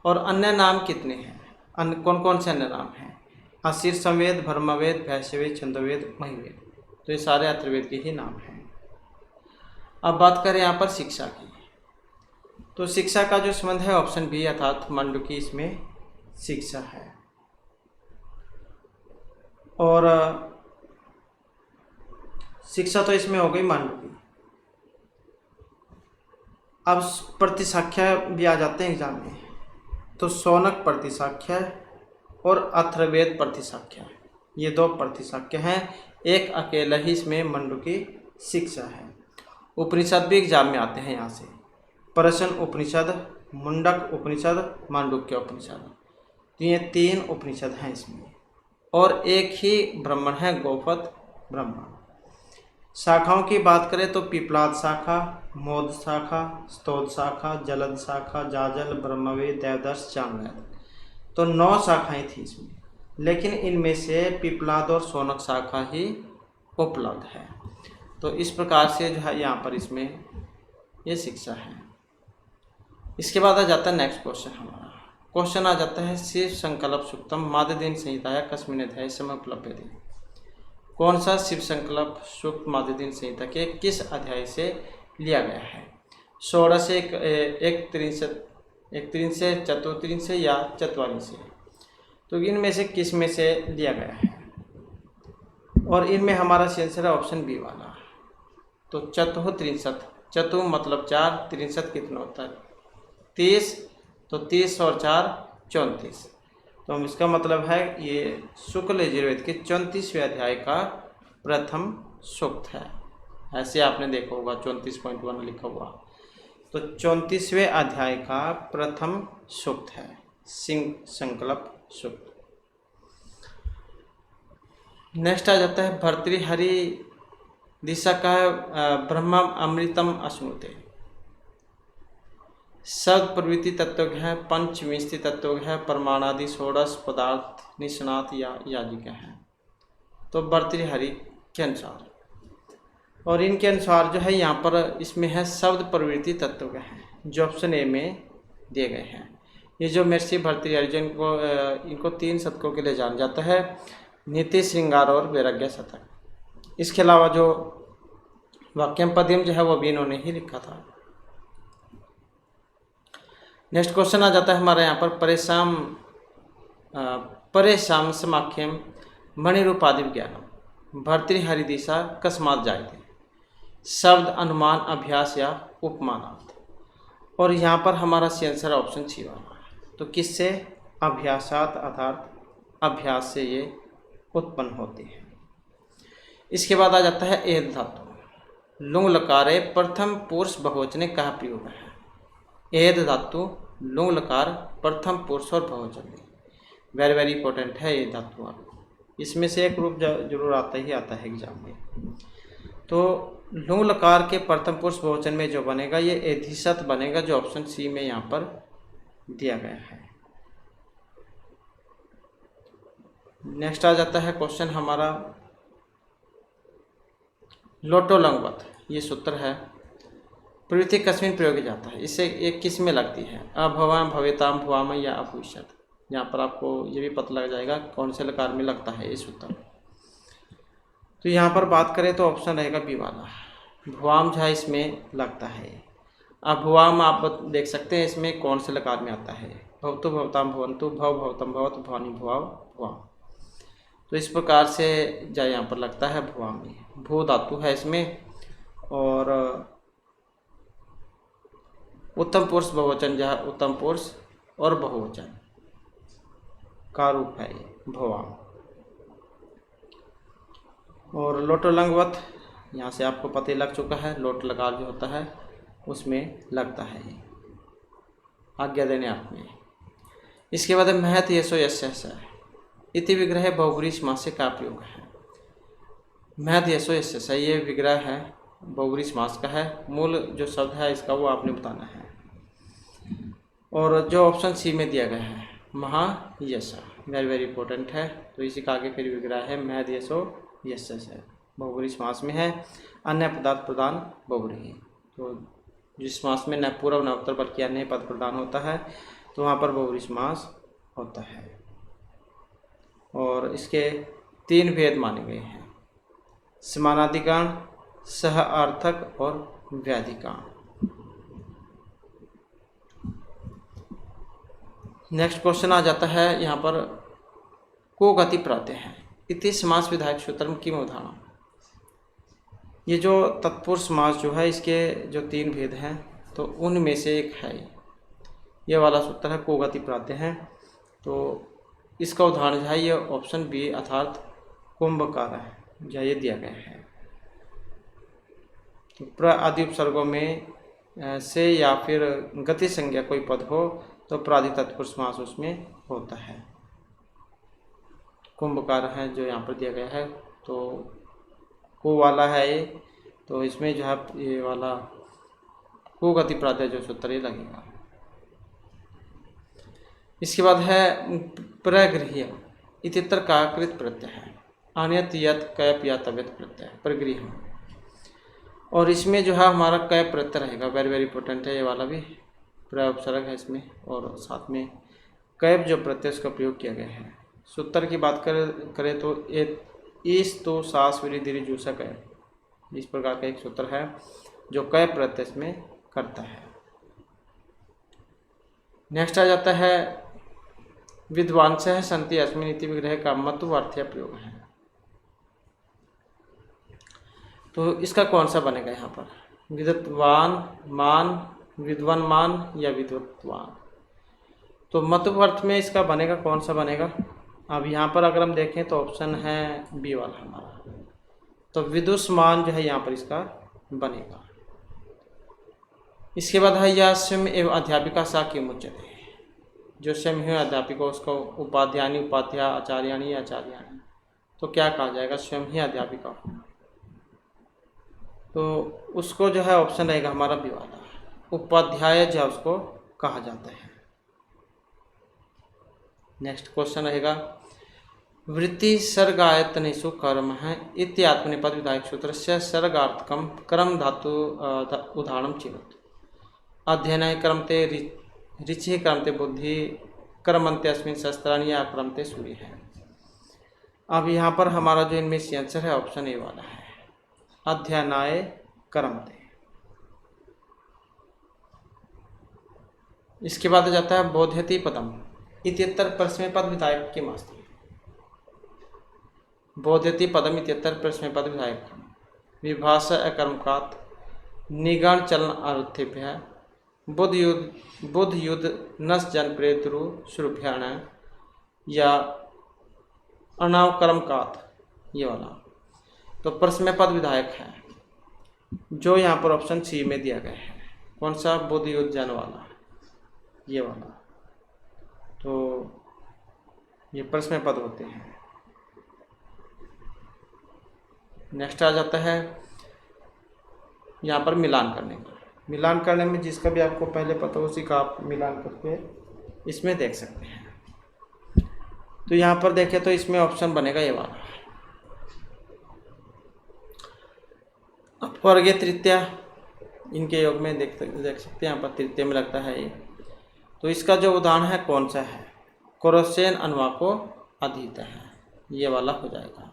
और अन्य नाम कितने हैं? अन्य कौन कौन से अन्य नाम हैं? अशीर संवेद, भर्मवेद, भैंसवेद, छंदोवेद, महिवेद। तो ये सारे अथर्वेद के ही नाम हैं। अब बात करें यहाँ पर शिक्षा की, तो शिक्षा का जो संबंध है ऑप्शन बी अर्थात मंडूकी इसमें शिक्षा है। और शिक्षा तो इसमें हो गई मंडूकी। अब प्रतिशाख्या भी आ जाते हैं एग्जाम में, तो शौनक प्रतिशाख्या और अथर्वेद प्रतिशाख्या, ये 2 प्रतिशाख्या हैं। एक अकेला ही इसमें मंडू की शिक्षा है। उपनिषद भी एग्जाम में आते हैं यहाँ से, प्रश्न उपनिषद, मुंडक उपनिषद, मांडुक्य उपनिषद। तो ये 3 उपनिषद हैं इसमें, और एक ही ब्राह्मण है गौपद ब्राह्मण। शाखाओं की बात करें तो पिपलाद शाखा, मोद शाखा, स्तोद शाखा, जलद शाखा, जाजल, ब्रह्मवेद, देवदर्श, चांगवेद। तो 9 शाखाएं थी इसमें, लेकिन इनमें से पिपलाद और शौनक शाखा ही उपलब्ध है। तो इस प्रकार से जो है यहाँ पर इसमें ये शिक्षा है। इसके बाद आ जाता है नेक्स्ट क्वेश्चन हमारा। क्वेश्चन आ जाता है शिव संकल्प सूक्तम माददेन संहिता कस्मिन् अध्याये समय उपलभ्यते। कौन सा शिव संकल्प सूक्त माददेन संहिता के किस अध्याय से लिया गया है? 16 से 1 से चतुर्थ से या चतवाली से। तो इनमें से किस में से लिया गया है? और इनमें हमारा आंसर है ऑप्शन बी वाला। तो चतुः चतु मतलब 4, 63 कितना होता है? 30। तो 30 और 4 34। तो हम इसका मतलब है ये शुक्ल यजुर्वेद के 34वें अध्याय का प्रथम सूक्त है। ऐसे आपने देखा होगा 34.1 लिखा हुआ। तो 34वें अध्याय का प्रथम सूक्त है शिव संकल्प सूक्त। नेक्स्ट आ जाता है भर्तृहरि दिशा का ब्रह्म अमृतम अश्नुते। शब्द प्रवृत्ति तत्व है, पंचविंशति तत्व है, परमाणादि षोडश पदार्थ निष्णात या याजिक है। तो भर्तृहरि के अनुसार, और इनके अनुसार जो है यहाँ पर इसमें है शब्द प्रवृत्ति तत्व है, जो ऑप्शन ए में दिए गए हैं। ये जो महर्षि भर्तृहरि जिनको इनको 3 शतकों के लिए जाना जाता है, नीति, श्रृंगार और वैराग्य शतक। इसके अलावा जो वाक्यम पद्यम जो है वो भी इन्होंने ही लिखा था। नेक्स्ट क्वेश्चन आ जाता है हमारे यहाँ पर परेशान समाख्यम मणिरूपादि ज्ञानम भर्तृहरि दिशा कस्मात् जायते। शब्द, अनुमान, अभ्यास या उपमानार्थ। और यहाँ पर हमारा आंसर ऑप्शन सी वाला। तो किससे? अभ्यासात, अर्थात अभ्यास से ये उत्पन्न होती है। इसके बाद आ जाता है एद धातु। लुंग लकारे प्रथम पुरुष बहुवचने कहाँ प्रयोग है? एद धातु लुंग लकार प्रथम पुरुष और बहुवचन। वेरी वेरी इंपॉर्टेंट है ये धातु। आप इसमें से एक रूप जरूर आता है एग्जाम में। तो लुंग लकार के प्रथम पुरुष बहुवचन में जो बनेगा ये एधिसत बनेगा, जो ऑप्शन सी में यहाँ पर दिया गया है। नेक्स्ट आ जाता है क्वेश्चन हमारा लोटोलंगवत। ये सूत्र है, प्रवृत्ति कस्मिन् प्रयोग जाता है। इससे एक किस में लगती है? अभवाम, भवेताम, भुवाम या अभविष्यत। यहाँ पर आपको ये भी पता लग जाएगा कौन से लकार में लगता है ये सूत्र। तो यहाँ पर बात करें तो ऑप्शन रहेगा बी वाला, भुवाम जो है इसमें लगता है। अभुवाम आप देख सकते हैं इसमें कौन से लकार में आता है? भवतु भवताम भवन्तु, भव भवतम भवत, भवानी भुवाव भुवाम। तो इस प्रकार से जो यहाँ पर लगता है भुवाम में। भू धातु है इसमें, और उत्तम पुरुष बहुवचन जो है उत्तम पुरुष और बहुवचन का रूप है ये भवाम। और लोटोलंगवत यहाँ से आपको पता ही लग चुका है, लोट लकार जो होता है उसमें लगता है ये आज्ञा देने आप में। इसके बाद महत यशो यस्य इति विग्रह बहुब्री समास से क्या प्रयोग है? महत यशो यस्य ये विग्रह है बहुब्री समास का है। मूल जो शब्द है इसका वो आपने बताना है। और जो ऑप्शन सी में दिया गया है महायशा, वेरी वेरी इंपॉर्टेंट है। तो इसी का आगे फिर विग्रह है महत यशो यस्य है, बहुब्री समास में है। अन्य पदार्थ प्रदान बहुब्री। तो जिस समास में न पूर्व न उत्तर बल्कि अन्य पद प्रदान होता है तो वहाँ पर बहुब्री समास होता है। और इसके 3 भेद माने गए हैं, समानाधिकरण, सह अर्थक और व्याधिकरण। नेक्स्ट क्वेश्चन आ जाता है यहाँ पर को गति प्रातः है इति समास विधायक सूत्र में किम उदाहरण। ये जो तत्पुरुष समास जो है इसके जो 3 भेद हैं तो उनमें से एक है ये वाला सूत्र है को गति प्रातः है। तो इसका उदाहरण जो है ये ऑप्शन बी अर्थात कुंभकार है। या ये दिया गया है। तो प्र आदि उपसर्गों में से या फिर गति संज्ञा कोई पद हो तो प्रादि तत्पुरुष समास उसमें होता है। कुंभकार है जो यहाँ पर दिया गया है, तो को वाला है ये, तो इसमें जो है ये वाला को गति प्रातः जो सूत्र ये लगेगा। इसके बाद है प्रगृह्य इतर काकृत प्रत्यय है, अन्यत यत कैप या तव्यत प्रत्यय प्रगृह्य, और इसमें जो है हमारा कैप प्रत्यय रहेगा। वेरी वेरी इंपॉर्टेंट है ये वाला भी, प्रउपसर्ग है इसमें, और साथ में कैप जो प्रत्यय उसका प्रयोग किया गया है। सूत्र की बात करें तो इस तो सास विरी दीर्घ जूसक है, इस प्रकार का एक सूत्र है जो कैप प्रत्यय में करता है। नेक्स्ट आ जाता है विद्वांसः सन्ति अस्मिन् इति विग्रह का मतुवार्थीय प्रयोग है। तो इसका कौन सा बनेगा यहाँ पर, विद्वान मान, विद्वानमान या विद्वत्वान। तो मतुवर्थ में इसका बनेगा कौन सा बनेगा। अब यहाँ पर अगर हम देखें तो ऑप्शन है बी वाला हमारा, तो विदुषमान जो है यहाँ पर इसका बनेगा। इसके बाद है या स्वयं एवं अध्यापिका सा किम उच्यते, जो स्वयं है अध्यापिका उसको उपाध्यायनी उपाध्याय आचार्याणी आचार्याणी, तो क्या कहा जाएगा, स्वयं ही अध्यापिका, तो उसको जो है ऑप्शन रहेगा हमारा बी वाला, उपाध्याय जो उसको कहा जाता है। नेक्स्ट क्वेश्चन रहेगा वृत्ति सर्गायतनेषु कर्म है इत्यात्मनेपद विधायक सूत्र से सर्गार्थकम कर्म धातु उदाहरण चेत अध्ययन क्रमते ऋचि क्रमते बुद्धि क्रमंते अस्मिन् शस्त्राणि या क्रमते सूर्य है। अब यहाँ पर हमारा जो इनमें से आंसर है ऑप्शन ए वाला है, अध्ययनाय क्रमते। इसके बाद जाता है बोध्यति पदम इत्यत्र प्रश्न पद विधायक के मास्ति, बोध्यति पदम इत्यत्र प्रश्न पद विधायक विभाषा अकर्मकात निगण चलन अर्थेभ्य बुद्ध युद्ध नस जन प्रेतरु श्रुभ्याण या अनावकर्मकात ये वाला, तो प्रश्न पद विधायक है जो यहाँ पर ऑप्शन सी में दिया गया है। कौन सा, बुद्ध युद्ध जन वाला, ये वाला, तो ये प्रश्न पद होते हैं। नेक्स्ट आ जाता है यहाँ पर मिलान करने का। मिलान करने में जिसका भी आपको पहले पता हो उसी का आप मिलान करके इसमें देख सकते हैं। तो यहाँ पर देखें तो इसमें ऑप्शन बनेगा ये वाला, अपवर्गीय तृतीया, इनके योग में देख सकते हैं यहाँ पर तृतीय में लगता है ये। तो इसका जो उदाहरण है कौन सा है, क्रोसेन अनुवाको अधीत है, ये वाला हो जाएगा।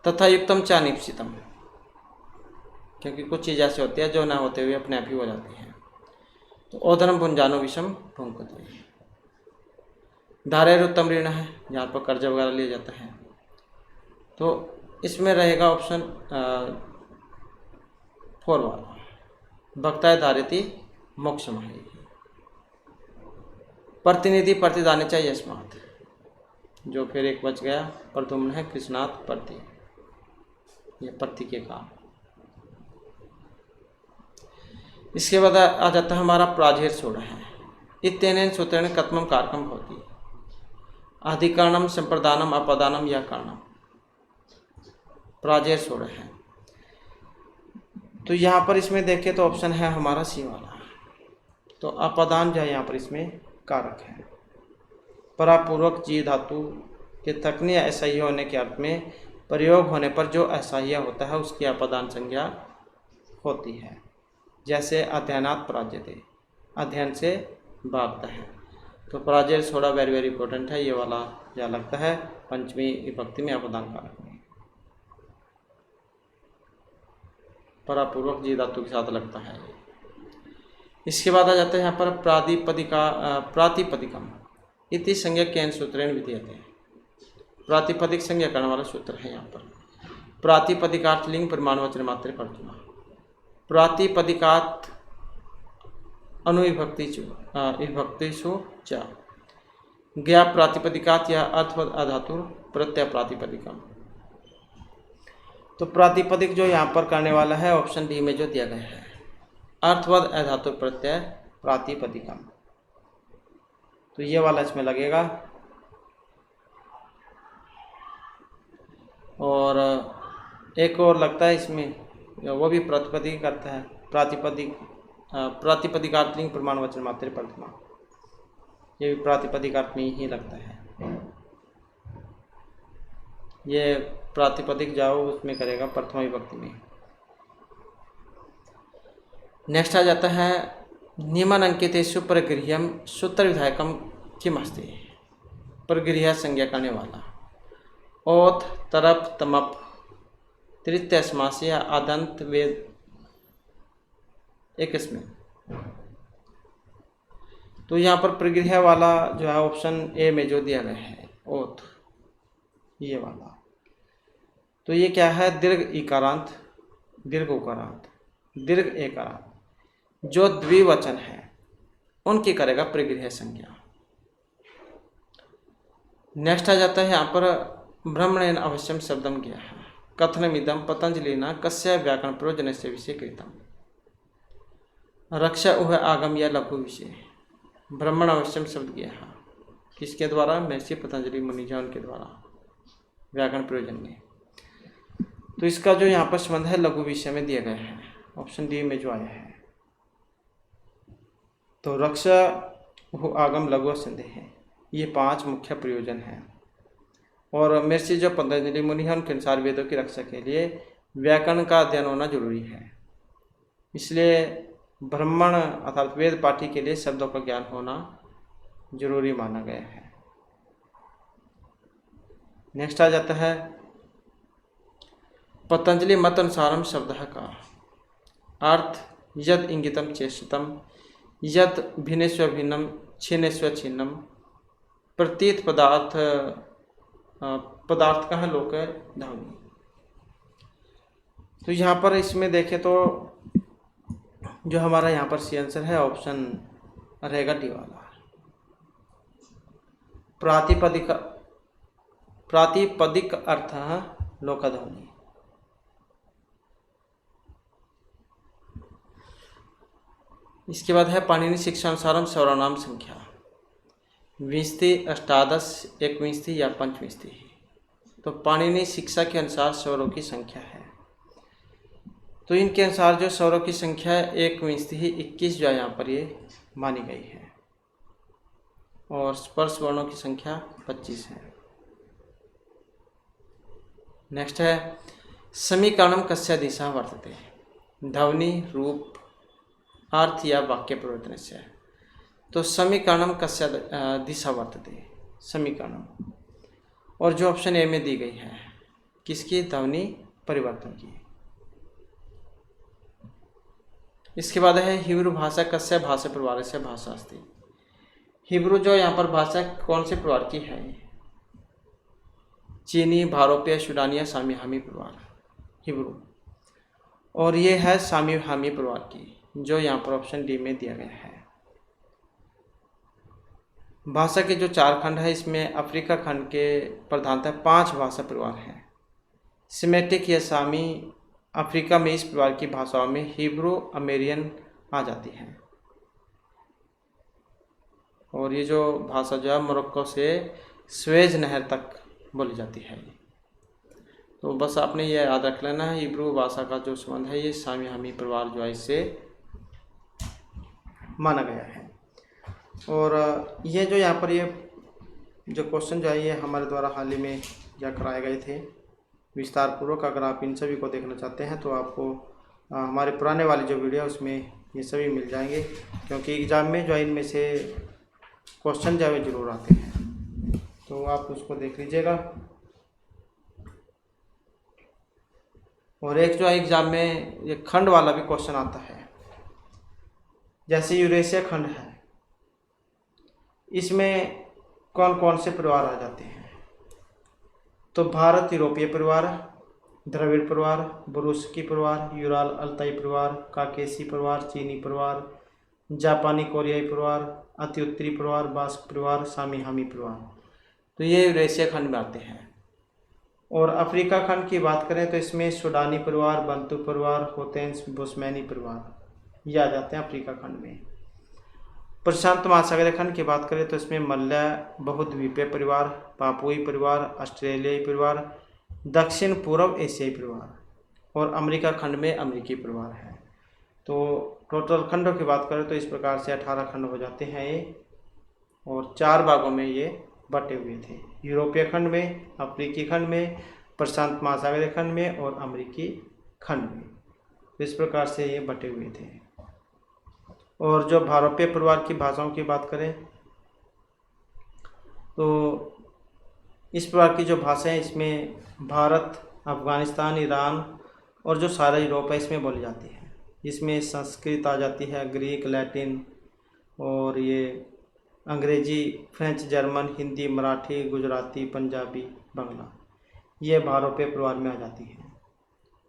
तथा युक्तम चा निप्सितम, क्योंकि कुछ चीज़ ऐसी होती है जो ना होते हुए अपने आप ही हो जाती हैं। तो ओदनम भुंजानो विषम भुंकते, धारे उत्तम ऋण है, जहाँ पर कर्ज वगैरह लिया जाता है। तो इसमें रहेगा ऑप्शन 4 वाला, भक्ताय धारिति मोक्षमहि, प्रतिनिधि प्रतिदाने चाहिए यस्मात्, जो फिर एक बच गया प्रथुम्न है कृष्णात् प्रति, ये प्रति के काम। इसके बाद आ जाता है हमारा प्राजेर सोड़ा है, इत्यनेन सूत्रेण कथमम कारकम होती, अधिकरणम संप्रदानम अपदानम या कारणम, प्राजेर सोड़ा है। तो यहाँ पर इसमें देखें तो ऑप्शन है हमारा सी वाला, तो अपदान जो है यहाँ पर इसमें कारक है। परापूर्वक जी धातु के तकनीय असह्य होने के अर्थ में प्रयोग होने पर जो असह्य होता है उसकी अपदान संज्ञा होती है। जैसे अध्ययनात् पराजयते, अध्ययन से भागता है। तो पराजय थोड़ा वेरी वेरी इंपॉर्टेंट है, ये वाला क्या लगता है पंचमी विभक्ति में अपदान कारक में, परापूर्वक जी धातु के साथ लगता है। इसके बाद आ जाता है यहाँ पर प्रातिपदिकम इति संज्ञा के सूत्रेण विधीयते, प्रातिपदिक संज्ञा करने वाला सूत्र है यहाँ पर। प्रातिपदिकार्थ लिंग परिमाणवचन मात्र कर्तुमा, प्रातिपदिकात् अनुविभक्तिषु च ज्ञा प्रातिपदिकात् या अर्थ अधातु प्रत्यय प्रातिपदिकम, तो प्रातिपदिक जो यहाँ पर करने वाला है ऑप्शन डी में जो दिया गया है, अर्थवद अधातु प्रत्यय प्रातिपदिकम, तो ये वाला इसमें लगेगा। और एक और लगता है इसमें, वो भी प्रातिपदिक करता है, प्रातिपदिकार्थ लिंग प्रमाण वचन मात्र प्रथमा, ये भी प्रातिपदिकार्थ में ही लगता है। ये प्रातिपदिक जाओ उसमें करेगा प्रथमा विभक्ति में। नेक्स्ट आ जाता है निम्नांकितेषु परगृह्यम सूत्र विधायकम किमस्ति, परगृह्य संज्ञा करने वाला ओथ तरप तमप तृतीय समास या आदंत वेद एक इसमें। तो यहाँ पर प्रगृह्य वाला जो है ऑप्शन ए में जो दिया गया है ओथ, ये वाला, तो ये क्या है, दीर्घ इकारांत, दीर्घ उकारांत, दीर्घ एकारांत जो द्विवचन है उनकी करेगा प्रगृह्य संज्ञा। नेक्स्ट आ जाता है यहाँ पर ब्रह्मणेन अवश्यम शब्दम किया है कथनमिदम पतंजलिना कस्य व्याकरण प्रयोजनस्य विषय कृतम, रक्षा उह आगम या लघु विषय, ब्रह्मण अवश्यम शब्द किया है किसके द्वारा, महर्षि पतंजलि मुनिजन के द्वारा व्याकरण प्रयोजन में। तो इसका जो यहाँ पर संबंध है लघु विषय में दिया गया है, ऑप्शन डी में जो आया है। तो रक्षा उह आगम लघु संदेह है, ये 5 मुख्य प्रयोजन हैं। और महर्षि जो पतंजलि मुनि है उनके अनुसार वेदों की रक्षा के लिए व्याकरण का अध्ययन होना जरूरी है, इसलिए ब्राह्मण अर्थात वेद पाठी के लिए शब्दों का ज्ञान होना जरूरी माना गया है। नेक्स्ट आ जाता है पतंजलि मत अनुसारम शब्द का अर्थ यद इंगितम चेष्टतम यद भिन्नेस्व भिन्नम छिन्नेस्व छिन्नम प्रतीत पदार्थ, पदार्थ का है लोक ध्वनि। तो यहाँ पर इसमें देखें तो जो हमारा यहाँ पर सी आंसर है ऑप्शन रहेगा डी वाला, प्रातिपदिक अर्थ लोकध्वनि। इसके बाद है पाणिनि शिक्षानुसारम सर्वनाम संख्या विंशति अष्टादश एकविंशति या पंचविंशति। तो पाणिनि शिक्षा के अनुसार स्वरों की संख्या है, तो इनके अनुसार जो स्वरों की संख्या है एकविंशति ही 21 जो यहाँ पर ये मानी गई है, और स्पर्श वर्णों की संख्या 25 है। नेक्स्ट है समीकरणम कस्य दिशा वर्तते, ध्वनि रूप अर्थ या वाक्य परिवर्तन से। तो समीकरणम कस्य दिशा वर्तते, समीकरणम, और जो ऑप्शन ए में दी गई है किसकी, ध्वनि परिवर्तन की। इसके बाद है हिब्रू भाषा कस्य भाषा परिवार से भाषा अस्ति। हिब्रू जो यहाँ पर भाषा कौन से परिवार की है, चीनी, भारोपीय, सूडानिया, सामी हामी परिवार हिब्रू, और ये है सामी हामी परिवार की, जो यहाँ पर ऑप्शन डी में दिया गया है। भाषा के जो 4 खंड है इसमें अफ्रीका खंड के प्रधानतः 5 भाषा परिवार हैं। सिमेटिक या सामी अफ्रीका में इस परिवार की भाषाओं में हिब्रू अमेरियन आ जाती है, और ये जो भाषा जो है मोरक्को से स्वेज नहर तक बोली जाती है। तो बस आपने ये याद रख लेना है, हिब्रू भाषा का जो संबंध है ये सामी हामी परिवार जो है इससे माना गया है। और ये जो यहाँ पर ये जो क्वेश्चन जो है ये हमारे द्वारा हाल ही में या कराए गए थे विस्तार पूर्वक। अगर आप इन सभी को देखना चाहते हैं तो आपको हमारे पुराने वाली जो वीडियो है उसमें ये सभी मिल जाएंगे, क्योंकि एग्ज़ाम में जो है इनमें से क्वेश्चन जो है जरूर आते हैं, तो आप उसको देख लीजिएगा। और एक जो है एग्ज़ाम में ये खंड वाला भी क्वेश्चन आता है, जैसे यूरेशिया खंड है, इसमें कौन कौन से परिवार आ जाते हैं। तो भारत यूरोपीय परिवार, द्रविड़ परिवार, ब्रूस्की परिवार, यूराल अल्ताई परिवार, काकेसी परिवार, चीनी परिवार, जापानी कोरियाई परिवार, अति उत्तरी परिवार, बास्क परिवार, सामी हामी परिवार। तो ये यूरेशिया खंड में आते हैं। और अफ्रीका खंड की बात करें तो इसमें सूडानी परिवार, बंटू परिवार, होतेंस, बुशमैनी परिवार ये आ जाते हैं अफ्रीका खंड में। प्रशांत महासागरीय खंड की बात करें तो इसमें मलय बहुद्वीपीय परिवार, पापुई परिवार, ऑस्ट्रेलियाई परिवार, दक्षिण पूर्व एशियाई परिवार और अमेरिका खंड में अमेरिकी परिवार है। तो टोटल खंडों की बात करें तो इस प्रकार से 18 खंड हो जाते हैं ये, और 4 भागों में ये बटे हुए थे, यूरोपीय खंड में, अफ्रीकी खंड में, प्रशांत महासागरीय खंड में और अमेरिकी खंड में। तो इस प्रकार से ये बटे हुए थे। और जो भारोपीय परिवार की भाषाओं की बात करें तो इस प्रकार की जो भाषाएं इसमें भारत, अफगानिस्तान, ईरान और जो सारा यूरोप है इसमें बोली जाती है। इसमें संस्कृत आ जाती है, ग्रीक, लैटिन और ये अंग्रेजी, फ्रेंच, जर्मन, हिंदी, मराठी, गुजराती, पंजाबी, बांग्ला ये भारोपीय परिवार में आ जाती है।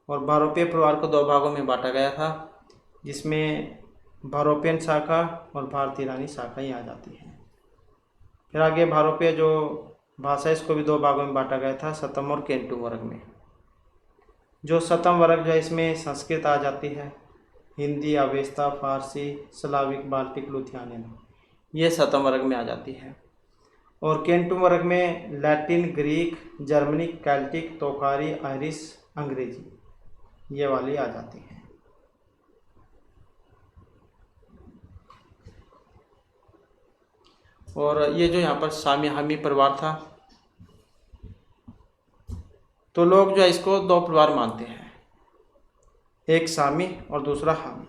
और भारोपीय परिवार को 2 भागों में बांटा गया था, जिसमें भारोपियन शाखा और भारतीय ईरानी शाखा ही आ जाती है। फिर आगे भारोपीय जो भाषा इसको भी 2 भागों में बांटा गया था, सतम और केंटू वर्ग में। जो सतम वर्ग जो है इसमें संस्कृत आ जाती है, हिंदी, अवेस्ता, फारसी, स्लाविक, बाल्टिक, लुथियानियन ये सतम वर्ग में आ जाती है। और केंटू वर्ग में लैटिन, ग्रीक, जर्मनिक, कैल्टिक, तोकारी, आयरिश, अंग्रेजी ये वाली आ जाती है। और ये जो यहाँ पर सामी हामी परिवार था, तो लोग जो है इसको 2 परिवार मानते हैं, एक सामी और दूसरा हामी।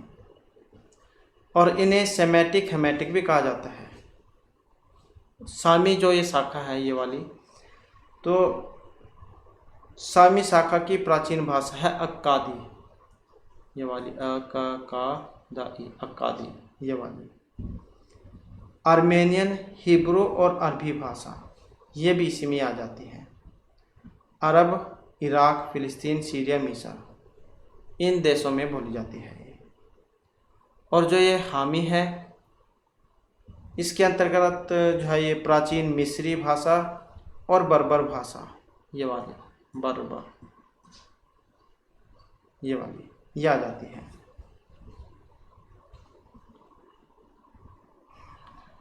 और इन्हें सेमेटिक, हेमेटिक भी कहा जाता है। सामी जो ये शाखा है ये वाली, तो सामी शाखा की प्राचीन भाषा है अक्कादी ये वाली, अक्कादी ये वाली। आर्मेनियन, हिब्रू और अरबी भाषा ये भी इसी में आ जाती है। अरब, इराक, फिलिस्तीन, सीरिया, मिस्र इन देशों में बोली जाती है। और जो ये हामी है इसके अंतर्गत जो है ये प्राचीन मिस्री भाषा और बर्बर भाषा ये वाली, बर्बर ये वाली ये आ जाती है।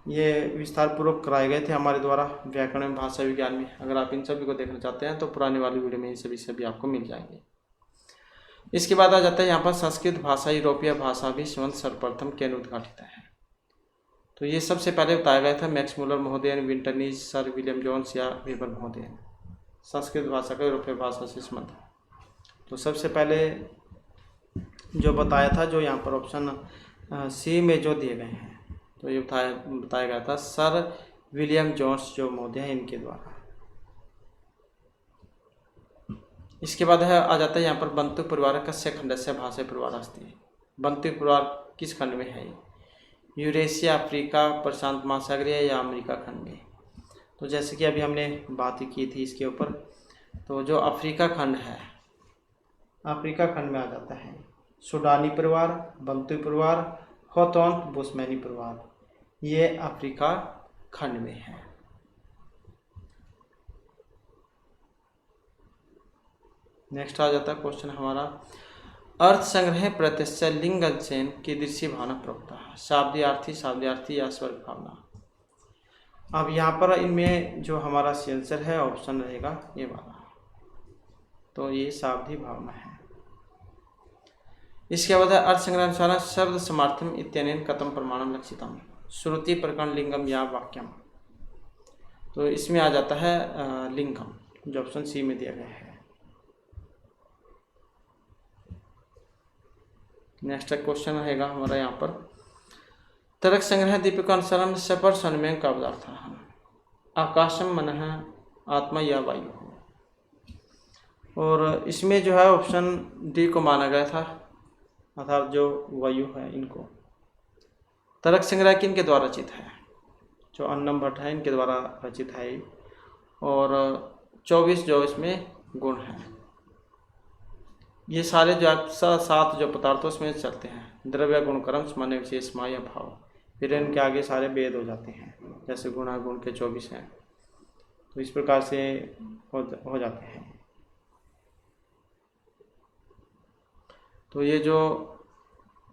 ये विस्तार पूर्वक कराए गए थे हमारे द्वारा व्याकरण में, भाषा विज्ञान में। अगर आप इन सभी को देखना चाहते हैं तो पुराने वाली वीडियो में ये सभी आपको मिल जाएंगे। इसके बाद आ जाता है यहाँ पर संस्कृत भाषा, यूरोपीय भाषा भी संबंध सर्वप्रथम केन उद्घाटित है। तो ये सबसे पहले बताया गया था मैक्स मुलर महोदय, विंटरनीज, सर विलियम जोन्स या वेबर महोदय। संस्कृत भाषा का यूरोपीय भाषा से संबंध। तो सबसे पहले जो बताया था, जो यहाँ पर ऑप्शन सी में जो दिए गए हैं, तो ये बताया गया था सर विलियम जोन्स जो महोदय हैं इनके द्वारा। इसके बाद आ जाता है यहाँ पर बंटू परिवार कस्य खंडस्य भाषा परिवार अस्ति। बंटू परिवार किस खंड में है? यूरेशिया, अफ्रीका, प्रशांत महासागरीय या अमेरिका खंड में। तो जैसे कि अभी हमने बात ही की थी इसके ऊपर, तो जो अफ्रीका खंड है, अफ्रीका खंड में आ जाता है सूडानी परिवार, बंटू परिवार, होतोन, बुशमैनी परिवार ये अफ्रीका खंड में है। नेक्स्ट आ जाता है क्वेश्चन हमारा, अर्थ संग्रह प्रत्यक्ष लिंग अध्ययन की दृश्य भावना प्रवक्ता है, शाब्दियार्थी या स्वर्ग भावना। अब यहाँ पर इनमें जो हमारा आंसर है ऑप्शन रहेगा ये वाला, तो ये शाब्दी भावना है। इसके बाद अर्थ संग्रह अनुसार शब्द समर्थम इत्यनेन कथम प्रमाणम लक्षितम, श्रुति, प्रकरण, लिंगम या वाक्यम। तो इसमें आ जाता है लिंगम, जो ऑप्शन सी में दिया गया है। नेक्स्ट क्वेश्चन रहेगा हमारा यहाँ पर, तर्क संग्रह दीपिकानुसारम सपर स्वयं का पदार्थ है, आकाशम मन है, आत्मा या वायु हो। और इसमें जो है ऑप्शन डी को माना गया था, अर्थात जो वायु है इनको। तर्क संग्रह किनके द्वारा रचित है? जो अन्नम भट्ट है इनके द्वारा रचित है। और 24 जो इसमें गुण हैं, ये सारे जो 7 जो पदार्थों उसमें चलते हैं, द्रव्य, गुण, कर्म, सामान्य, विशेष, माया, भाव। फिर इनके आगे सारे भेद हो जाते हैं, जैसे गुण के 24 हैं। तो इस प्रकार से हो जाते हैं। तो ये जो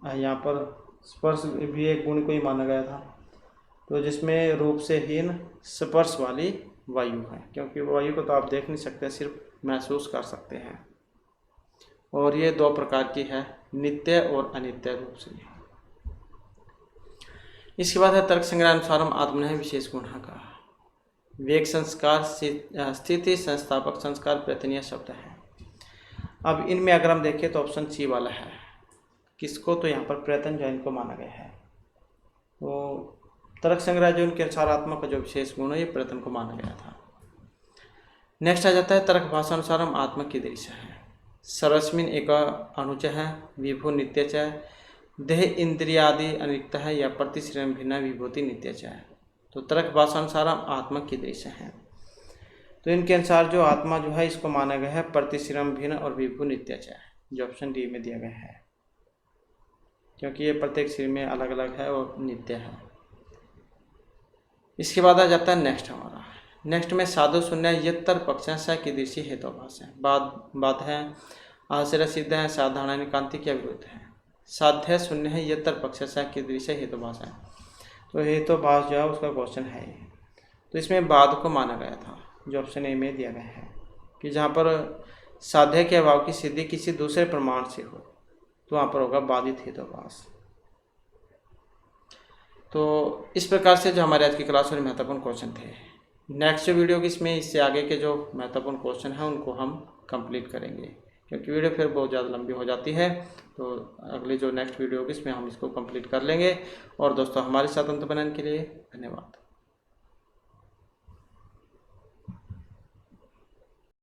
यहाँ पर स्पर्श भी एक गुण को ही माना गया था, तो जिसमें रूप से हीन स्पर्श वाली वायु है, क्योंकि वायु को तो आप देख नहीं सकते, सिर्फ महसूस कर सकते हैं। और ये दो प्रकार की है, नित्य और अनित्य रूप से। इसके बाद है तर्क संग्रहानुसारम आत्मनः विशेष गुण का। वेग संस्कार, स्थिति संस्थापक संस्कार, प्रत्यनीय शब्द है। अब इनमें अगर हम देखें तो ऑप्शन सी वाला है, किसको, तो यहाँ पर प्रयत्न जो इनको माना गया है। तो तर्क संग्रह जो उनके अनुसार आत्मा का जो विशेष गुण है, ये प्रयत्न को माना गया था। नेक्स्ट आ जाता है तर्क भाषानुसारम आत्मा की दृश्य है। सर्वस्मिन एक अणुच है, विभु नित्य च, देह इंद्रियादि अनित्य है, या प्रतिश्रम भिन्न विभूति नित्य च है। तो तर्क भाषानुसारम आत्मा की दृश्य है। तो इनके अनुसार जो आत्मा जो है इसको माना गया है प्रतिश्रम भिन्न और विभु नित्य च, जो ऑप्शन डी में दिया गया है, क्योंकि ये प्रत्येक शरीर में अलग अलग है और नित्य है। इसके बाद आ जाता है नेक्स्ट हमारा। नेक्स्ट में साधु शून्य यत्तर पक्ष की दृष्टि हेतुभाष है। बात है आश्रय सिद्ध है, साधारण कांति के विरुद्ध है। साध्य शून्य है यत्तर पक्ष की दृष्टि हेतुभाष है। तो हेतुभाष जो है उसका क्वेश्चन है ये। तो इसमें बाद को माना गया था, जो ऑप्शन ए में दिया गया है, कि जहाँ पर साध्य के अभाव की सिद्धि किसी दूसरे प्रमाण से हो तो वहाँ पर होगा बाधित हेतुभाष। तो इस प्रकार से जो हमारे आज की क्लास में महत्वपूर्ण क्वेश्चन थे। नेक्स्ट वीडियो की इसमें इससे आगे के जो महत्वपूर्ण क्वेश्चन हैं उनको हम कंप्लीट करेंगे, क्योंकि वीडियो फिर बहुत ज़्यादा लंबी हो जाती है। तो अगली जो नेक्स्ट वीडियो होगी इसमें हम इसको कंप्लीट कर लेंगे। और दोस्तों हमारे साथ अंत बनाने के लिए धन्यवाद।